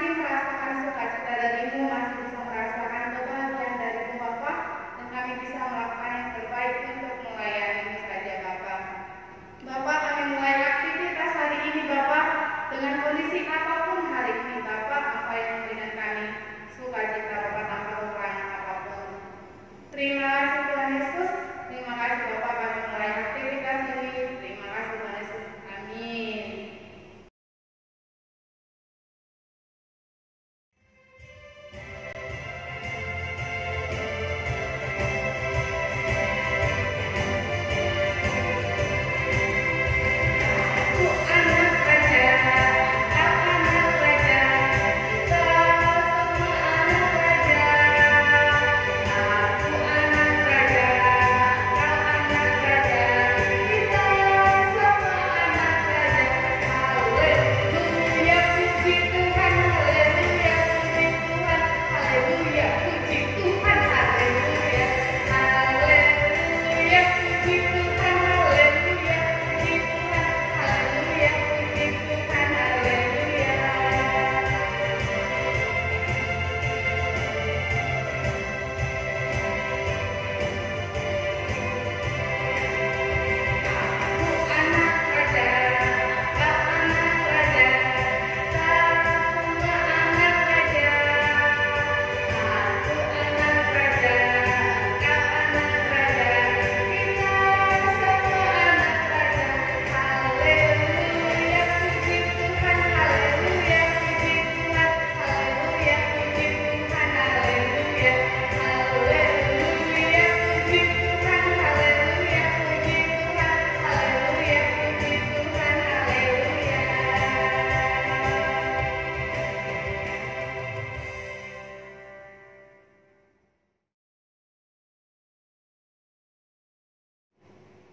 masih merasakan sukacita darimu, masih bisa merasakan kebahagiaan darimu Bapa, dan kami bisa melakukan yang terbaik untuk melayani saja Bapa. Bapa, kami mulai aktivitas hari ini Bapa, dengan kondisi apapun hari ini Bapa, apa yang memberikan kami sukacita Bapa tanpa kekurangan apapun. Terima kasih Tuhan Yesus, terima kasih Bapa, kami mulai aktivitas ini. Terima kasih Tuhan Yesus, amin.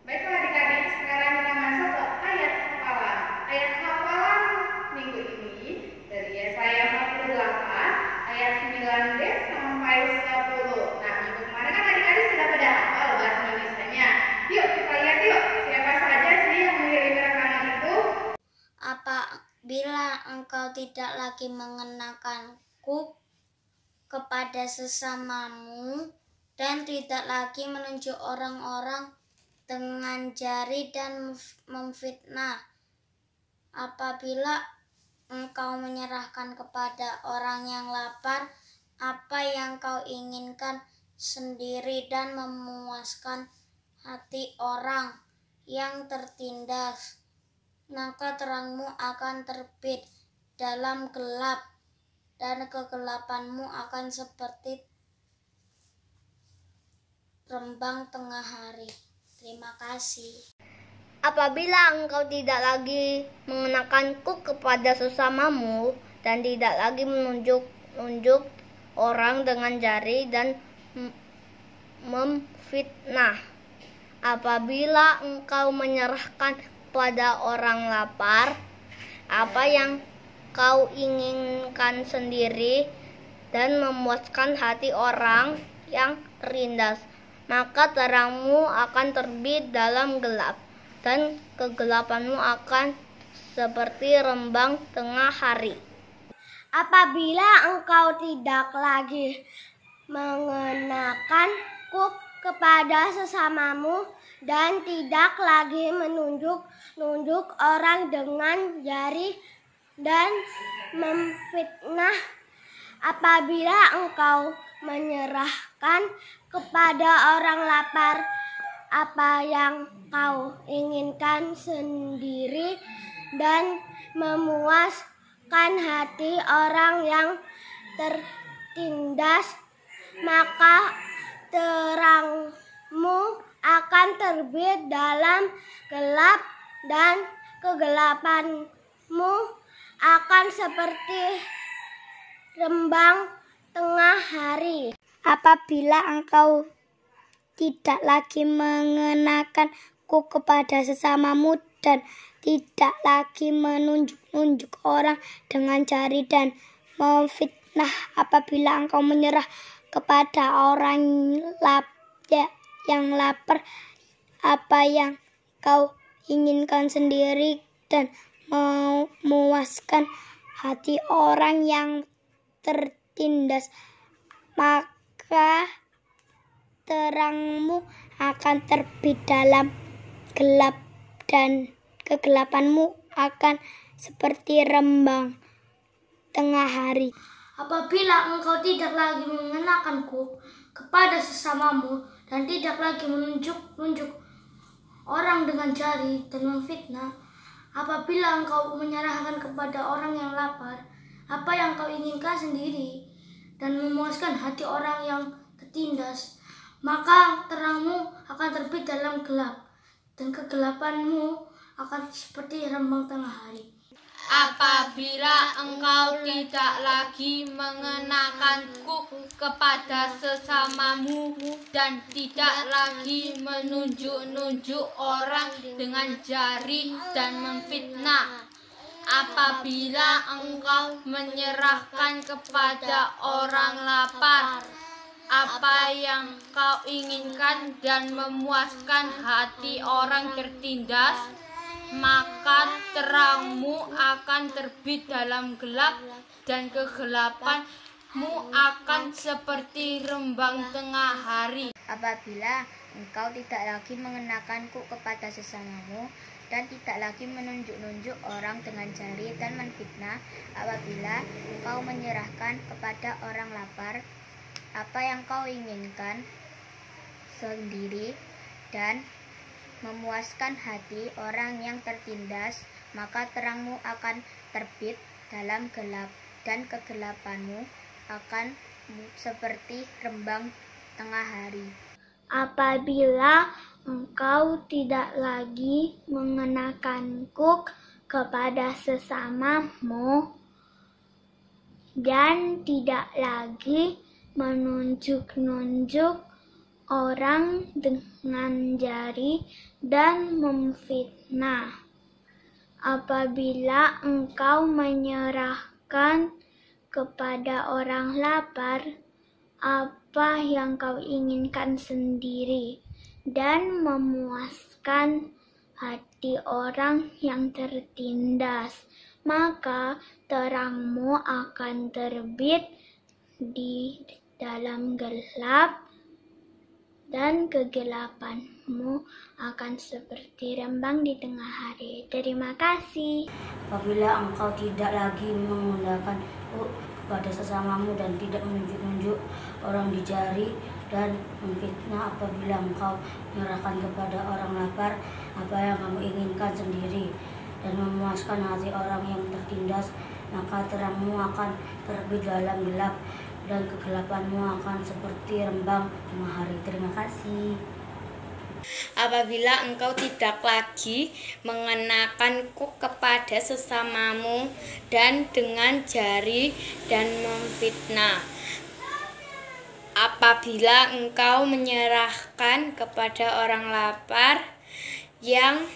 Baiklah adik-adik, sekarang kita masuk ke ayat hafalan. Ayat hafalan minggu ini dari Yesaya 48 ayat 9b sampai 10. Nah, minggu kemarin kan adik-adik sudah pada hafal bahasa Indonesianya. Yuk kita lihat yuk, siapa saja sih yang mengirim rekaman itu? Apabila engkau tidak lagi mengenakanku kepada sesamamu dan tidak lagi menunjuk orang-orang dengan jari dan memfitnah, apabila engkau menyerahkan kepada orang yang lapar apa yang kau inginkan sendiri dan memuaskan hati orang yang tertindas, maka terangmu akan terbit dalam gelap dan kegelapanmu akan seperti rembang tengah hari. Terima kasih. Apabila engkau tidak lagi mengenakanku kepada sesamamu dan tidak lagi menunjuk orang dengan jari dan memfitnah, apabila engkau menyerahkan kepada orang lapar apa yang kau inginkan sendiri dan memuaskan hati orang yang tertindas, maka terangmu akan terbit dalam gelap dan kegelapanmu akan seperti rembang tengah hari. Apabila engkau tidak lagi mengenakanku kepada sesamamu dan tidak lagi menunjuk orang dengan jari dan memfitnah, apabila engkau menyerahkan kepada orang lapar apa yang kau inginkan sendiri dan memuaskan hati orang yang tertindas, maka terangmu akan terbit dalam gelap dan kegelapanmu akan seperti rembang tengah hari. Apabila engkau tidak lagi mengenakanku kepada sesamamu dan tidak lagi menunjuk orang dengan jari dan memfitnah, apabila engkau menyerah kepada orang yang lapar apa yang kau inginkan sendiri dan memuaskan hati orang yang tertindas, maka terangmu akan terbit dalam gelap dan kegelapanmu akan seperti rembang tengah hari. Apabila engkau tidak lagi mengenakanku kepada sesamamu dan tidak lagi menunjuk-nunjuk orang dengan jari dan memfitnah, apabila engkau menyerahkan kepada orang yang lapar apa yang kau inginkan sendiri dan memuaskan hati orang yang tertindas, maka terangmu akan terbit dalam gelap dan kegelapanmu akan seperti rembang tengah hari. Apabila engkau tidak lagi mengenakanku kepada sesamamu dan tidak lagi menunjuk-nunjuk orang dengan jari dan memfitnah, apabila engkau menyerahkan kepada orang lapar apa yang kau inginkan dan memuaskan hati orang tertindas, maka terangmu akan terbit dalam gelap dan kegelapanmu akan seperti rembang tengah hari. Apabila engkau tidak lagi mengenakanku kepada sesamamu dan tidak lagi menunjuk-nunjuk orang dengan jari dan menfitnah, apabila engkau menyerahkan kepada orang lapar apa yang kau inginkan sendiri dan memuaskan hati orang yang tertindas, maka terangmu akan terbit dalam gelap dan kegelapanmu akan seperti rembang tengah hari. Apabila engkau tidak lagi mengenakanku kepada sesamamu dan tidak lagi menunjuk-nunjuk orang dengan jari dan memfitnah, apabila engkau menyerahkan kepada orang lapar apa yang kau inginkan sendiri dan memuaskan hati orang yang tertindas, maka terangmu akan terbit di dalam gelap dan kegelapanmu akan seperti rembang di tengah hari. Terima kasih. Apabila engkau tidak lagi menggunakan kepada sesamamu dan tidak menunjuk-nunjuk orang di jari dan memfitnah, apabila engkau menyerahkan kepada orang lapar apa yang kamu inginkan sendiri dan memuaskan hati orang yang tertindas, maka terangmu akan terbit dalam gelap dan kegelapanmu akan seperti rembang tengah hari. Terima kasih. Apabila engkau tidak lagi mengenakanku kepada sesamamu dan dengan jari dan memfitnah, apabila engkau menyerahkan kepada orang lapar yang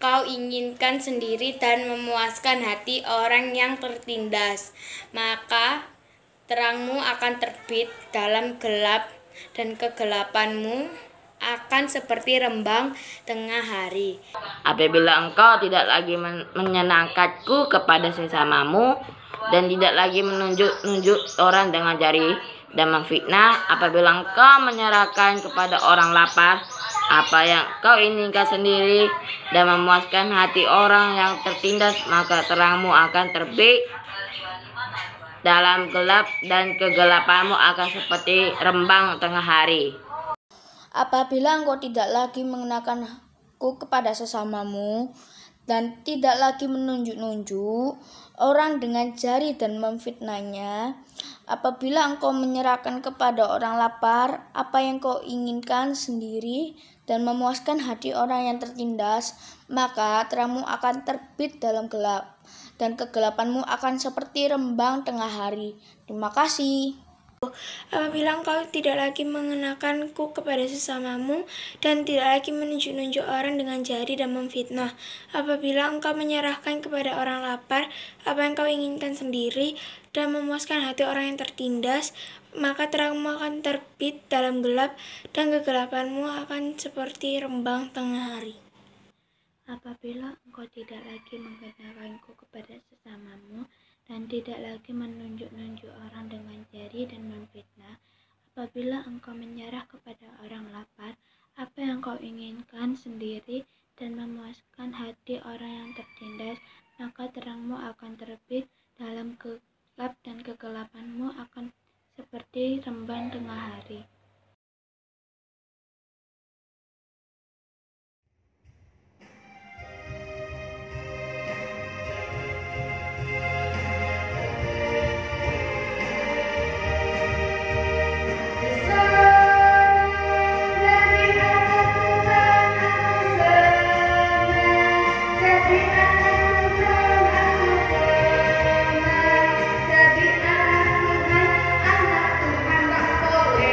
kau inginkan sendiri dan memuaskan hati orang yang tertindas, maka terangmu akan terbit dalam gelap dan kegelapanmu akan seperti rembang tengah hari. Apabila engkau tidak lagi menyenangkanku kepada sesamamu dan tidak lagi menunjuk-nunjuk orang dengan jari dan memfitnah, apabila engkau menyerahkan kepada orang lapar apa yang kau inginkan sendiri dan memuaskan hati orang yang tertindas, maka terangmu akan terbit dalam gelap dan kegelapanmu akan seperti rembang tengah hari. Apabila engkau tidak lagi mengenakanku kepada sesamamu dan tidak lagi menunjuk-nunjuk orang dengan jari dan memfitnahnya, apabila engkau menyerahkan kepada orang lapar apa yang kau inginkan sendiri dan memuaskan hati orang yang tertindas, maka terangmu akan terbit dalam gelap dan kegelapanmu akan seperti rembang tengah hari. Terima kasih. Apabila engkau tidak lagi mengenakanku kepada sesamamu dan tidak lagi menunjuk-nunjuk orang dengan jari dan memfitnah, apabila engkau menyerahkan kepada orang lapar apa yang kau inginkan sendiri dan memuaskan hati orang yang tertindas, maka terangmu akan terbit dalam gelap dan kegelapanmu akan seperti rembang tengah hari. Apabila engkau tidak lagi mengenakanku kepada sesamamu dan tidak lagi menunjuk-nunjuk orang dengan jari dan memfitnah, apabila engkau menyerah kepada orang lapar apa yang kau inginkan sendiri dan memuaskan hati orang yang tertindas, maka terangmu akan terbit dalam gelap dan kegelapanmu akan seperti remban tengah hari. Jadi anak Tuhan tak boleh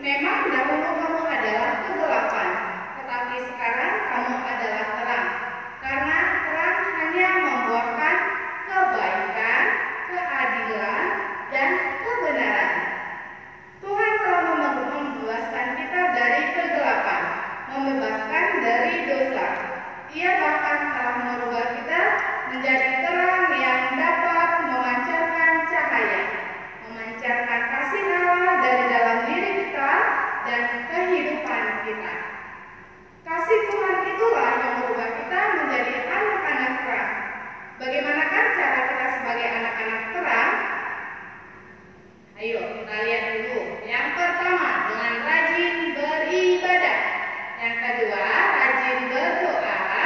memang dahulu kamu adalah kegelapan, tetapi sekarang kamu adalah terang. Karena terang hanya membuahkan kebaikan, keadilan, dan kebenaran. Tuhan telah membebaskan kita dari kegelapan, membebaskan dari dosa. Ia bahkan telah merubah kita menjadi terang yang dapat memancarkan cahaya, memancarkan kasih Allah dari dalam diri kita dan kehidupan kita. Kasih Tuhan itulah yang merubah kita menjadi anak-anak terang. Bagaimanakah cara kita sebagai anak-anak terang? Ayo kita lihat dulu. Yang pertama, dengan rajin beribadah. Yang kedua, rajin berdoa,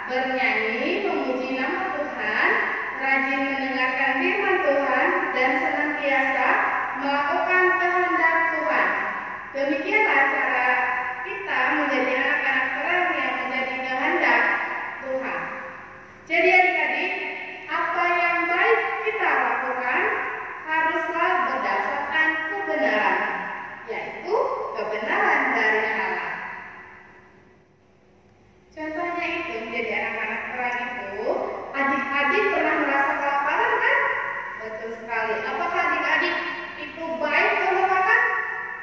bernyanyi, memuji nama Tuhan, rajin mendengarkan firman Tuhan, dan senantiasa melakukan kehendak Tuhan. Demikianlah cara kita menjadi anak-anak terang yang menjadi kehendak Tuhan. Jadi adik-adik, apa yang baik kita lakukan haruslah berdasarkan kebenaran, yaitu kebenaran dari Allah. Contohnya itu, menjadi anak-anak terang itu, adik-adik pernah merasa kelaparan kan? Betul sekali. Apakah adik-adik itu baik kalau makan?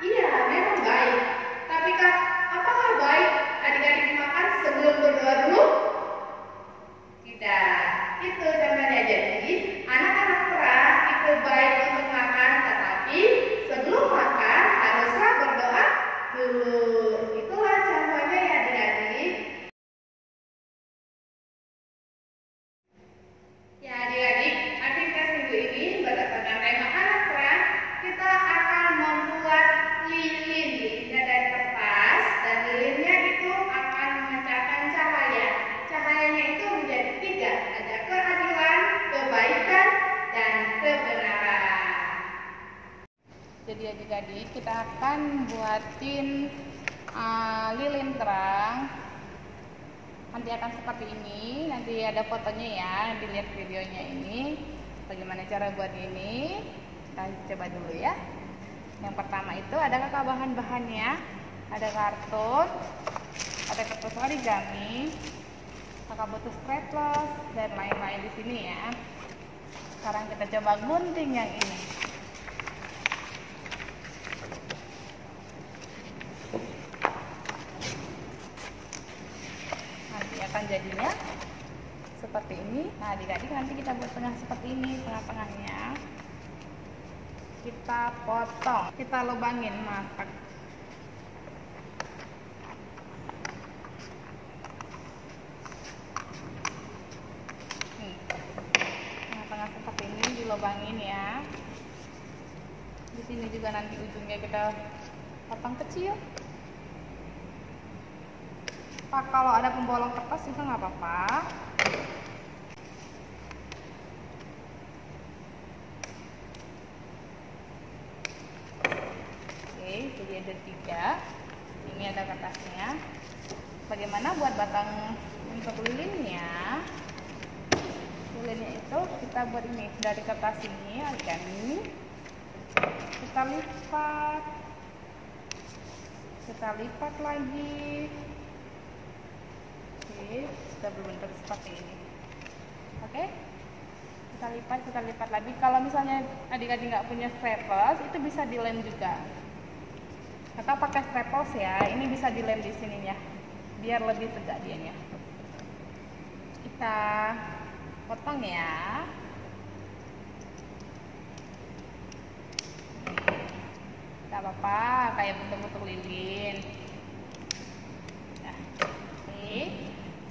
Iya, memang baik. Tapi apakah baik adik-adik makan sebelum berdoa dulu? Tidak. Itu contohnya. Jadi, anak-anak terang itu baik untuk makan, tetapi sebelum makan haruslah berdoa dulu. Itulah contohnya ya adik-adik. Ya adik-adik, aktivitas minggu ini berdasarkan tema anak terang, kita akan membuat lilin. Lilinnya dari kertas dan lilinnya itu akan memancarkan cahaya. Cahayanya itu menjadi 3, ada keadilan, kebaikan, dan kebenaran. Jadi adik-adik, kita akan buatin lilin terang. Nanti akan seperti ini, nanti ada fotonya ya, dilihat videonya ini. Bagaimana cara buat ini? Kita coba dulu ya. Yang pertama itu ada kakak bahan-bahannya, ada karton, ada kertas origami, kakak butuh staples dan lain-lain di sini ya. Sekarang kita coba gunting yang ini. Nanti akan jadinya seperti ini. Nah adik-adik nanti kita buat tengah seperti ini, tengah-tengahnya kita potong, kita lubangin matak. Tengah-tengah seperti ini dilubangin ya. Di sini juga nanti ujungnya kita potong kecil. Pak, kalau ada pembolong kertas juga nggak apa-apa. Oke, jadi ada 3. Ini ada kertasnya. Bagaimana buat batang untuk lilinnya? Lilinnya itu kita buat ini dari kertas ini, origami. Kita lipat lagi. Oke, sudah berbentuk seperti ini. Oke, kita lipat lagi. Kalau misalnya adik-adik nggak punya staples, itu bisa dilem juga. Atau pakai staples ya, ini bisa dilem di sininya, biar lebih tegak dianya. Kita potong ya. Gak apa-apa, kayak bentuk-bentuk lilin. Nah, oke.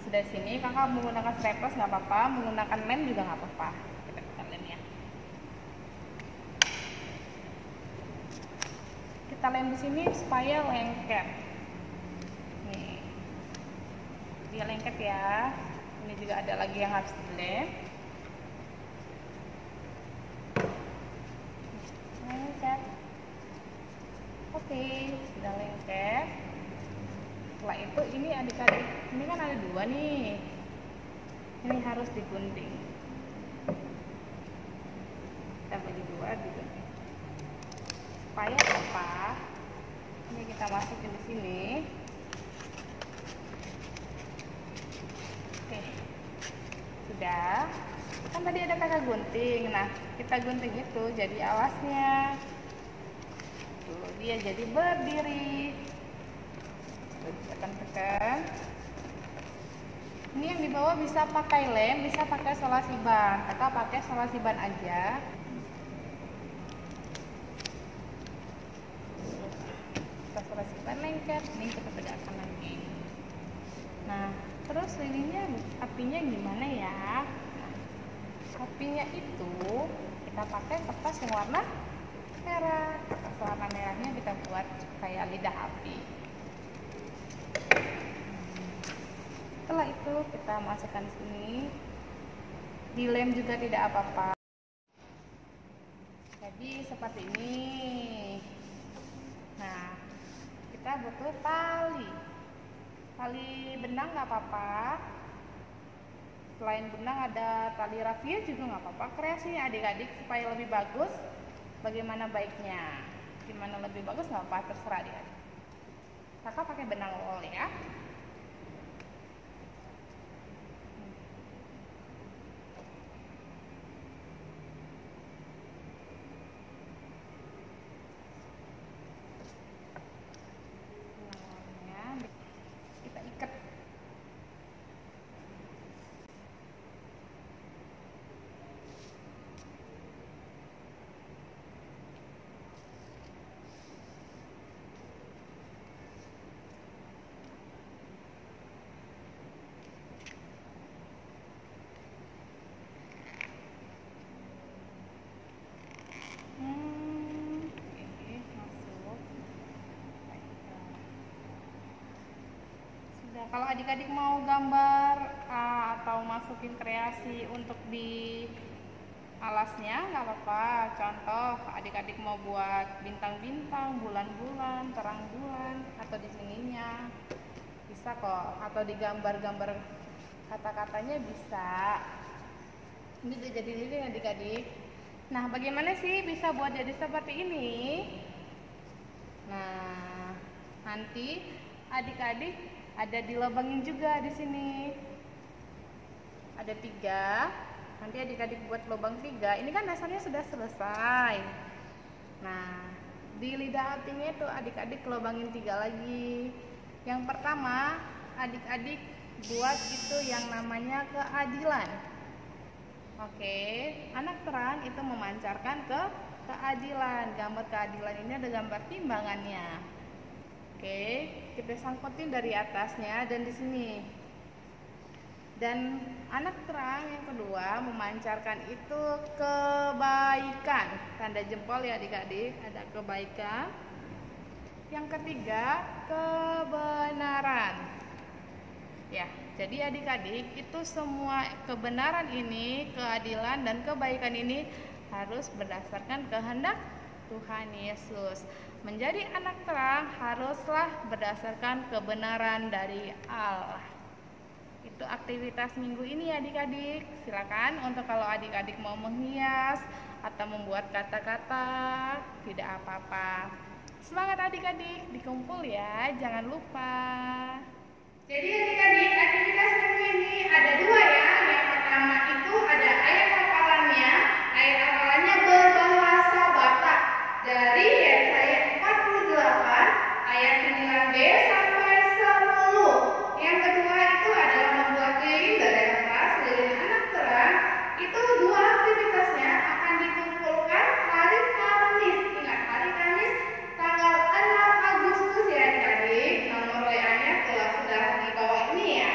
Sudah sini, kakak menggunakan staples nggak apa-apa, menggunakan lem juga nggak apa-apa. Kita lem ya. Kita lem di sini supaya lengket. Nih, dia lengket ya. Ini juga ada lagi yang harus dilem. Lengket. Oke, sudah lengket. Setelah itu ini adik-adik, ini kan ada 2 nih. Ini harus digunting. Kita bagi 2 digunting. Supaya apa? kita masukin di sini. Oke, sudah. Kan tadi ada kakak gunting. Nah, kita gunting itu jadi alasnya. Tuh, dia jadi berdiri. Tekan-tekan. Ini yang di bawah bisa pakai lem, bisa pakai solasi ban. Kakak pakai solasi ban aja. Kita solasi ban lengket, ini kita tegakkan lagi. Nah, terus ininya apinya gimana ya? Nah, apinya itu kita pakai kertas yang warna merah. Kertas warna merahnya kita buat kayak lidah api. Setelah itu kita masukkan sini, dilem juga tidak apa-apa. Jadi seperti ini. Nah, kita butuh tali benang nggak apa-apa. Selain benang ada tali rafia juga nggak apa-apa. Kreasinya adik-adik supaya lebih bagus. Bagaimana baiknya? Gimana lebih bagus nggak apa-apa, terserah adik-adik. Kakak pakai benang wol ya. Kita ikat. Kalau adik-adik mau gambar atau masukin kreasi untuk di alasnya nggak apa-apa. Contoh adik-adik mau buat bintang-bintang, bulan-bulan, terang bulan, atau di sininya bisa kok. Atau digambar-gambar kata-katanya bisa. Ini udah jadi ini adik-adik. Nah, bagaimana sih bisa buat jadi seperti ini? Nah, nanti adik-adik ada dilobangin juga di sini. Ada 3. Nanti adik-adik buat lubang 3. Ini kan dasarnya sudah selesai. Nah, di lidah apinya itu adik-adik lubangin 3 lagi. Yang pertama, adik-adik buat itu yang namanya keadilan. Oke, anak terang itu memancarkan keadilan. Gambar keadilan ini ada gambar timbangannya. Oke, kita sangkutin dari atasnya dan di sini. Dan anak terang yang kedua memancarkan itu kebaikan. Tanda jempol ya adik-adik, ada kebaikan. Yang ketiga, kebenaran. Ya, jadi adik-adik itu semua kebenaran ini, keadilan dan kebaikan ini harus berdasarkan kehendak Tuhan Yesus. Menjadi anak terang haruslah berdasarkan kebenaran dari Allah. Itu aktivitas minggu ini adik-adik. Silakan untuk kalau adik-adik mau menghias atau membuat kata-kata, tidak apa-apa. Semangat adik-adik, dikumpul ya, jangan lupa. Jadi adik-adik, aktivitas minggu ini ada 2 ya. Yang pertama itu ada ayat hafalannya. Ayat hafalannya berbahasa Batak dari Yesaya 48 ayat 9b sampai 10. Yang kedua itu adalah membuat keliling dari atas, keliling anak terang. Itu 2 aktivitasnya akan dikumpulkan hari Kamis. Ingat, hari Kamis tanggal 6 Agustus ya adik-adik. Nomor WA-nya telah sudah di bawah ini ya.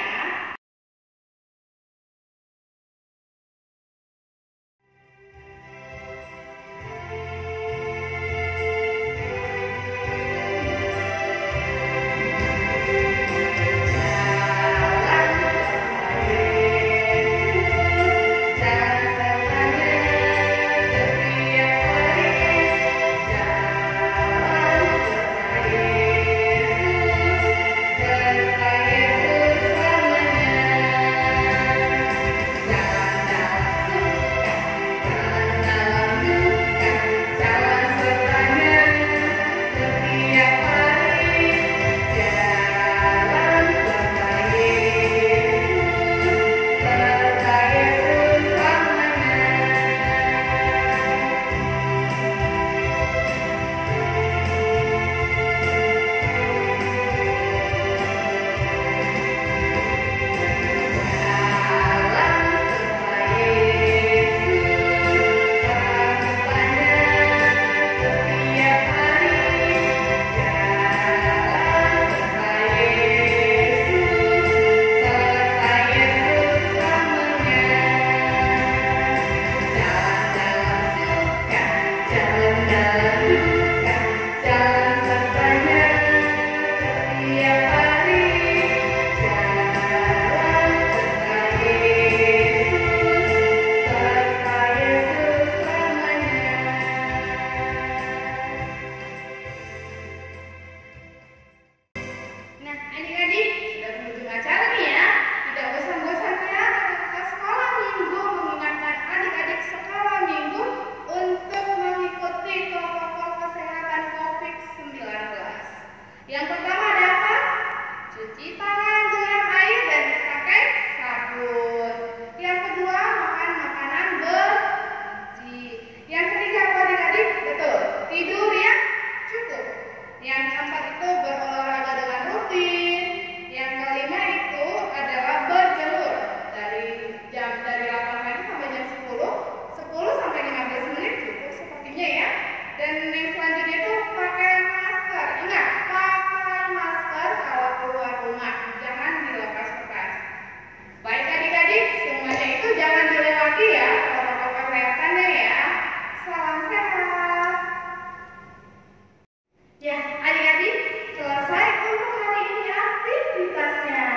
Adik-adik, selesai untuk hari ini aktivitasnya.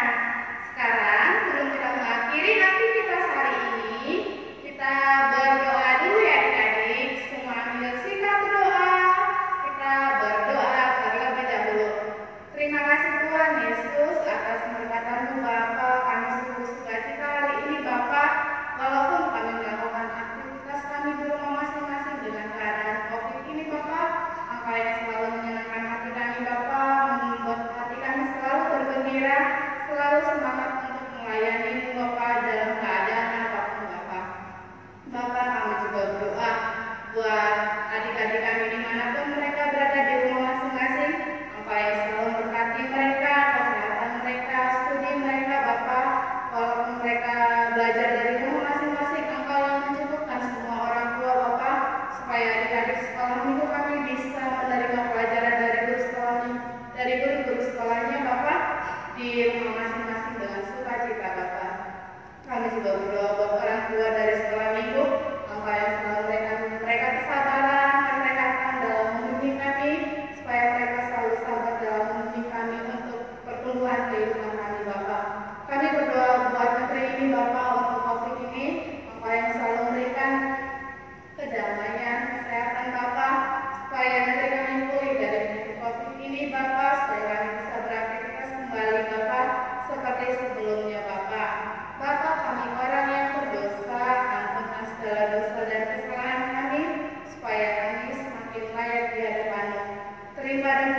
Sekarang sebelum kita mengakhiri aktivitas hari ini, kita berdoa dulu ya adik-adik. Semua ambil sikap berdoa. Kita berdoa terlebih dahulu. Terima kasih Tuhan Yesus atas berkat-Mu Bapa. Kami sungguh sukacita hari ini Bapa, walaupun kami melakukan aktivitas kami di rumah masing-masing dengan keadaan COVID ini Bapa. Engkau yang selalu menyenangkan hati kami Bapa, membuat hati kami selalu bergembira, selalu semangat untuk melayani-Mu Bapa dalam keadaan apapun Bapa. Bapa, kami juga berdoa buat adik-adik kami dimanapun mereka berada di rumah masing-masing. Engkau yang selalu memberkati mereka, kesehatan mereka, studi mereka Bapa. Walaupun mereka belajar dari rumah masing-masing, Engkau yang mencukupkan semua orang tua Bapa, supaya adik-adik sekolah minggu kami bisa menerima pelajaran dari guru-guru sekolahnya Bapa di rumah masing-masing dengan sukacita Bapa. Kami juga berdoa buat orang tua dari sekolah minggu, Engkau yang selalu mereka kesabaran, kesehatan dalam membimbing kami, supaya mereka selalu sabar dalam membimbing kami untuk pertumbuhan kehidupan kami Bapa. Kami berdoa buat negeri ini Bapa, untuk COVID ini, Engkau yang selalu memberikan kedamaian, kesehatan Bapa, supaya negeri kami pulih dari penyakit COVID ini Bapa, supaya kami bisa beraktivitas kembali Bapa, seperti sebelumnya Bapa. Bapa, kami orang yang berdosa, ampunkan segala dosa dan kesalahan kami, supaya kami semakin layak di hadapan-Mu. Terima dan